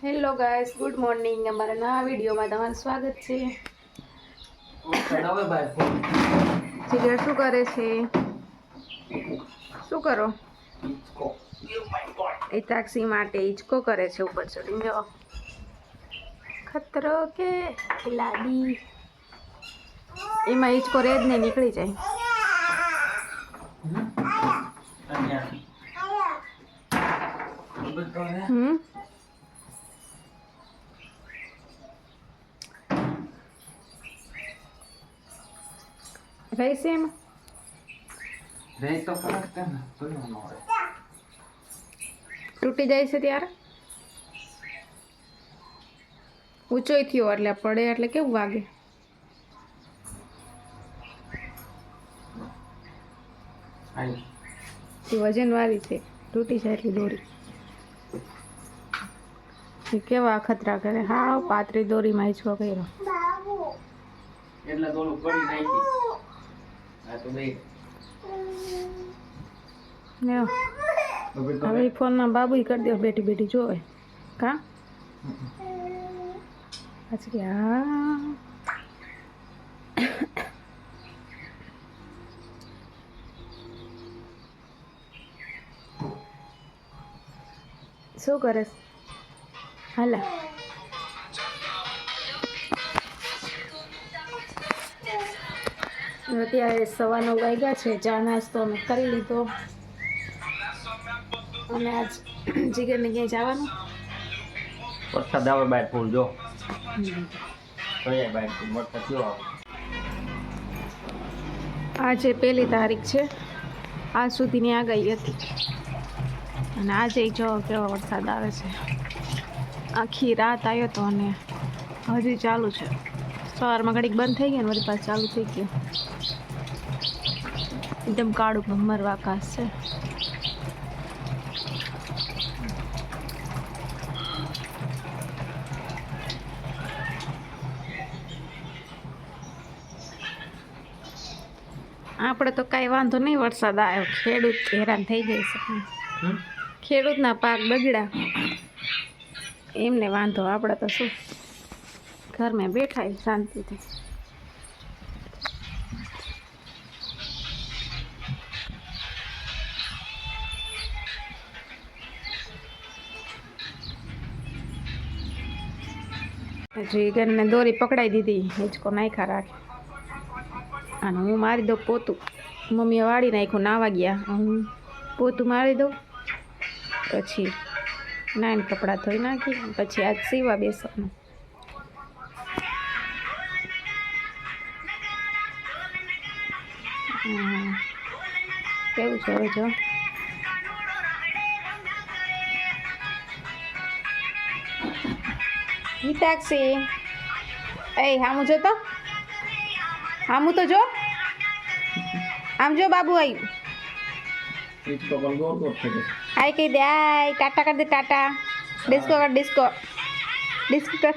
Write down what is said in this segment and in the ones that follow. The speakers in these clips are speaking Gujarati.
Hello guys, good morning. અમારા નવા વિડીયોમાં તમારું સ્વાગત છે. જીગર શું કરે છે? શું કરો? એ ટેક્સી માટે હિંચકો કરે છે. ઉપર ચડીને જાઓ. ખતરો કે ખિલાડી. એમાં હિંચકો રહે જ નહીં, નીકળી જાય. રહેશે એમ તૂટી જાય છે ત્યારે ઊંચો થયો એટલે પડે એટલે કેવું વાગે? વજન વાળી છે, તૂટી જાય એટલી દોરી. કેવા અખતરા કરે. હા, પાતળી દોરીમાં હિંચકો કર્યો એટલે થોડું પડી નાખી. આ તો બે હવે ફોનમાં બાબુ કરી દો, બેઠી બેઠી જોવે. કા પછી હા શું કરે? હાલા અત્યારે 9:15 વાગ્યા છે. ચા નાસ્તો અમે કરી લીધો અને આજ જીગરને ક્યાંય જવાનું? વરસાદ આવે બહાર ફૂલ જો બહાર ફૂલ વરસાદ કેવો આવે. આજે 1 તારીખ છે. આજ સુધીની આગાહી હતી અને આજે જો કેવો વરસાદ આવે છે. આખી રાત આવ્યો હતો અને હજી ચાલુ છે. સવારમાં ઘડીક બંધ થઈ ગયા ને વળી પાછું ચાલુ થઈ ગયું. એકદમ કાળું ભમર આકાશ છે. આપણે તો કાંઈ વાંધો નહીં, વરસાદ આવ્યો. ખેડૂત હેરાન થઈ જાય છે. ખેડૂતના પાક બગડ્યા એમને વાંધો, આપણે તો શું ઘરમાં બેઠા શાંતિથી. જીગરને દોરી પકડાઈ દીધી, હિંચકો નાખ્યા રાખે અને હું મારી દઉં પોતું. મમ્મીએ વાળી નાખ્યું, નાવા ગયા. હું પોતું મારી દઉં, પછી નાઈને કપડાં ધોઈ નાખી, પછી આજ સીવા બેસવાનું. કેવું છે હવે જો. ટેક્સી એ હામું જો તો, હામું તો જો, આમ જો બાબુ. આવ્યું આઈ કહી દે, આય ટાટા કરી દે, ટાટા. ડિસ્કો કર, ડિસ્કો ડિસ્કો કર.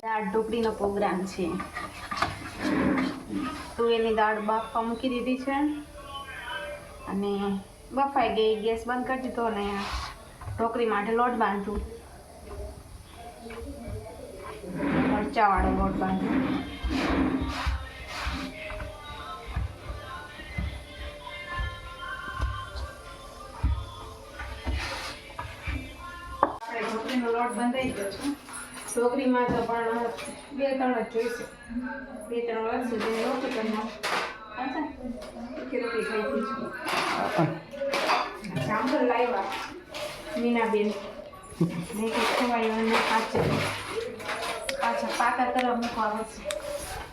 દાળ ઢોકળીનો પ્રોગ્રામ છે. તુવેરની દાળ બાફવા મૂકી દીધી છે અને બફાઈ ગઈ. ગેસ બંધ કરી દીધો અને ઢોકળી માટે લોટ બાંધું. મરચાવાળો લોટ બાંધું. આપણે ઢોકળીનો લોટ બંધાઈ ગયો છે. ઢોકળીમાં તો પણ 2-3 જ જોઈશે. 2-3 વર્ષ સુધી રોટી કરી જામફળ લાવ્યા મીનાબેન. મેં ખવાયું અને પાછા પાકા કરવા મૂકવા આવશે.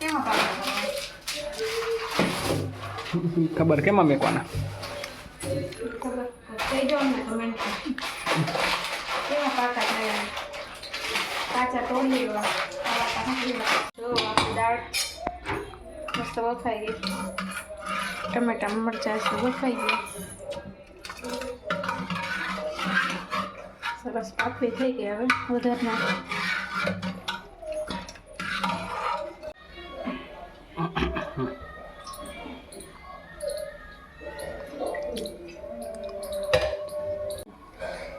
કેમાં પાકા કરવા ખબર કેમાં મેકવાના ખબર કહી દો ને કમેન્ટ. કેમાં પાકા થયા? કાચા તોડી લેવા. જો આપણી દાળ મસ્ત બફાઈ ગઈ. ટમેટા મરચાં છે બફાઈ ગયા. સરસ પાકવી થઈ ગઈ, હવે વધારે નાખો.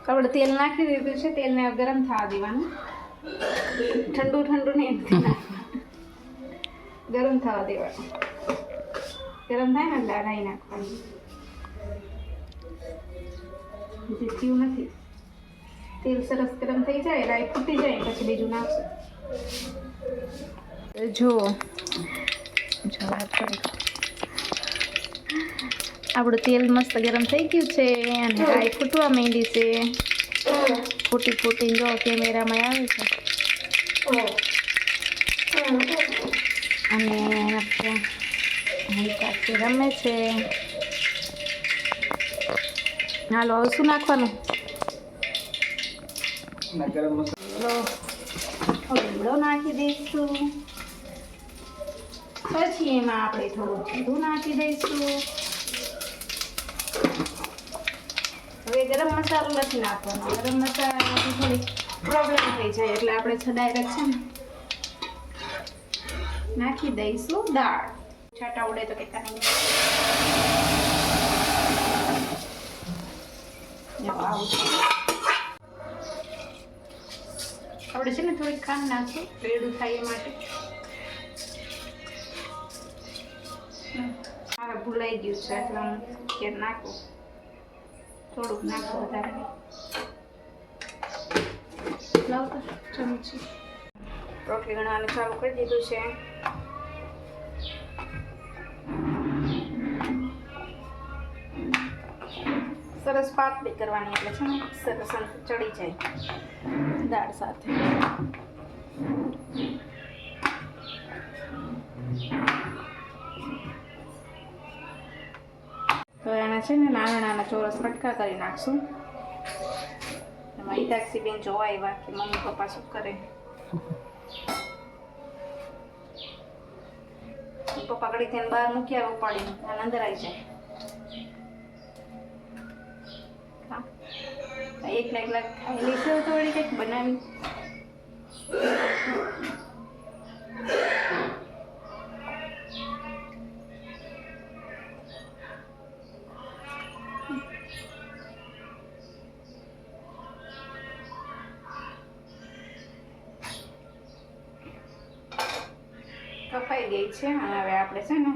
આપણે તેલ નાખી દીધું છે, તેલને ગરમ થવા દેવાનું. ઠંડુ ઠંડુ નહીં, ગરમ થવા દેવાનું. ગરમ થાય ને એટલે રાઈ નાખવાની. જે થયું નથી, તેલ સરસ ગરમ થઈ જાય, રાઈ ફૂટી જાય પછી બીજું નાખશું. જો આપણું તેલ મસ્ત ગરમ થઈ ગયું છે અને રાઈ ફૂટવા માંડી છે. ફૂટી ફૂટીને જો કેમેરામાં આવે છે. અને રમે છે. હાલો, હવે શું નાખવાનું? લીમડો નાખી દઈશું. પછી એમાં આપણે થોડું જીરું નાખી દઈશું. હવે ગરમ મસાલો નથી નાખવાનો. ગરમ મસાલાથી થોડી પ્રોબ્લેમ થઈ જાય એટલે આપણે ડાયરેક્ટ છે ને નાખી દઈશું દાળ. છાંટા ઉડે તો કેટલા નહીં. આપણે છે ને થોડીક ખાંડ નાખશું, રેડું થાય એ માટે. મારે ભૂલાઈ ગયું છે એટલે હું કે નાખું, થોડુંક નાખું, વધારે નહીં. લાવતા ચમચી રોટલી ગણવાનું ચાલુ કરી દીધું છે. સરસ પાતળી કરવાની એટલે છે ને સરસ ચડી જાય દાળ સાથે. તો એના છે ને નાના નાના ચોરસ કટકા કરી નાખશું. એમાં હિતાક્ષી બેન જોવા આવ્યા કે મમ્મી પપ્પા શું કરે. પપ્પા ઘડી થઈને બહાર મૂકી આવે ઉપાડીને, અને અંદર આવી જાય. એકલા એકલા ખાઈ લેશે તો વળી કંઈક બનાવી. કપાઈ ગઈ છે અને હવે આપણે છે ને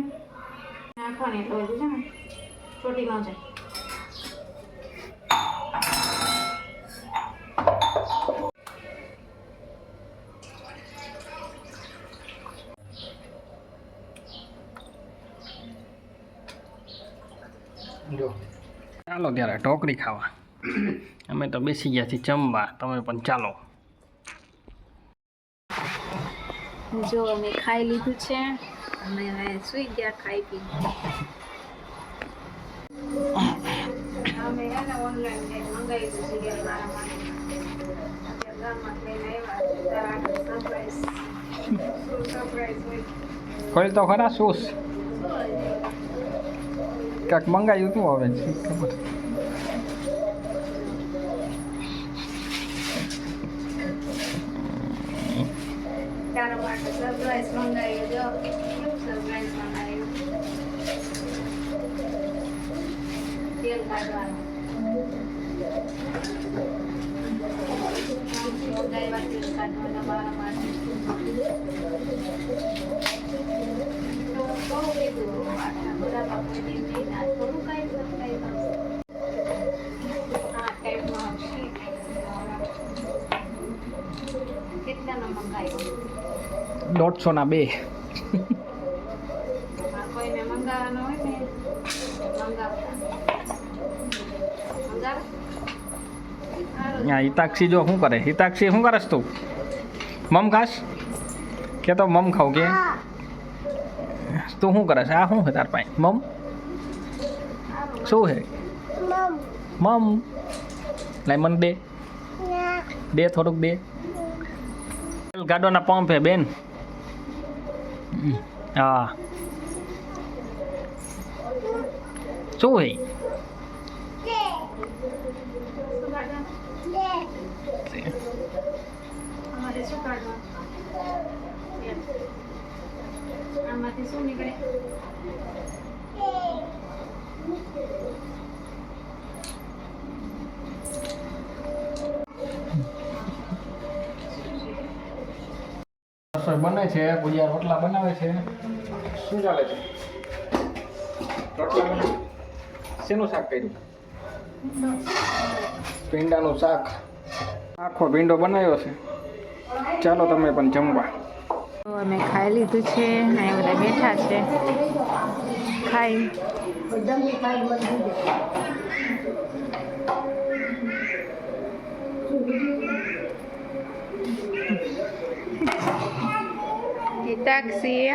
નાખવાની એટલે બધું છે ને ચોટી ન જાય. જો ચાલો ત્યારે ઢોકળી ખાવા. અમે તો બેસી ગયા છીએ જમવા, તમે પણ ચાલો. જો અમે ખાઈ લીધું છે અને હવે સુઈ ગયા ખાઈ પી. અમે એને ઓનલાઈન મંગાવી દીધું છે મારા માટે. ગામમાં લઈને આવ્યા સરપ્રાઈઝ. ખોલ તો ખરા શું કાંક મંગાવ્યું તું હવે ખબર. તારા માટે સરપ્રાઈઝ મંગાવ્યું. જો સરપ્રાઈઝ મંગાવ્યું. તેલ કાઢવાનું મંગાવ્યા, તેલ કાઢવાના મારા માટે. બહુ કીધું આટલા બધા બાપુ નહીં ના થોડું કાંઈ સરપ્રાઈઝ આવશે. આ ટાઈપમાં આવશે. કેટલાનો મંગાવ્યો? 150 ના 2. કોઈને મંગાવવાનો હોય ને મંગાવતા. હિતાક્ષી જો શું કરે? હિતાક્ષી શું કરસ તું? મમ ખાસ કે તો મમ ખાવ કે તું શું કરે છે? આ શું છે તાર પાસે? મમ શું છે? મમ લાઈ મને દે, દે થોડુંક દે. ગાડોના પંપ હે બેન. હા શું હે? અમારે શું કાઢવા આમાંથી શું નીકળે રસોઈ બને છે, ભુજિયા રોટલા બનાવે છે. શું ચાલે છે? રોટલા બને. શેનું શાક કર્યું? ભીંડાનું શાક. આખો ભીંડો બનાવ્યો છે. ચાલો તમે પણ જમવા. તો અમે ખાઈ લીધું છે અને બધા બેઠા છે ખાઈ. હિતાક્ષી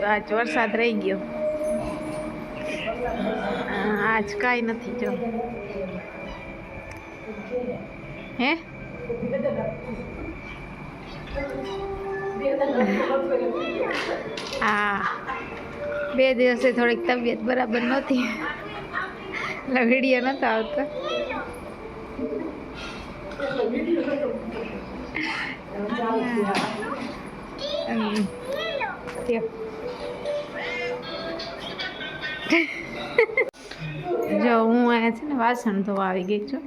આજ વરસાદ રહી ગયો. આજ કાંઈ નથી જો હે હા 2 દિવસે થોડીક તબિયત બરાબર નહોતી એટલે વિડીયો નહોતો આવતો. જો હું અહીંયા છે ને વાસણ ધોવા આવી ગઈ છું.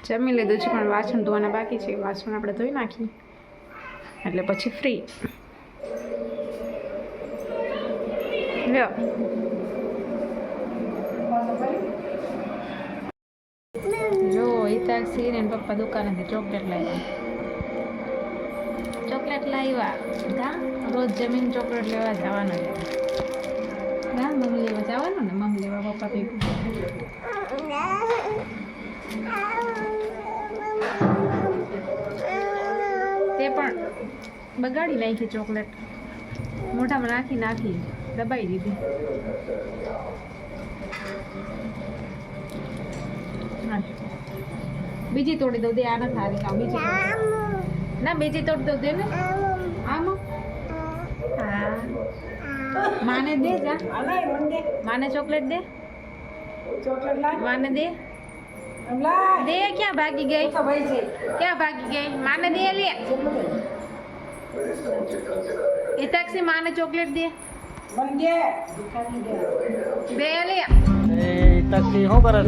જમી લીધું છે પણ વાસણ ધોવાના બાકી છે. વાસણ આપણે ધોઈ નાખીએ એટલે પછી ફ્રી. લ્યો જો હિતાક્ષી ને પપ્પા દુકાનેથી ચોકલેટ લાવ્યા. રોજ જમીન ચોકલેટ લેવા જવાનું છે. મમ્મી લેવા જવાનું ને મમ્મી લેવા પપ્પા ભેગું. તે પણ બગાડી નાખી ચોકલેટ. મોઢામાં નાખી દબાઈ દીધી. બીજી તોડી દઉં દે. આ નથી હારી. બીજી ના બીજી તોડી દઉં દે ને. આમાં હા માને દે જા. માને ચોકલેટ દે. માને દે. દે ક્યાં ભાગી ગઈ? ક્યાં ભાગી ગઈ? માને દે લે. હિતાક્ષી માને ચોકલેટ દે. દે લે. હિતાક્ષી શું કરે?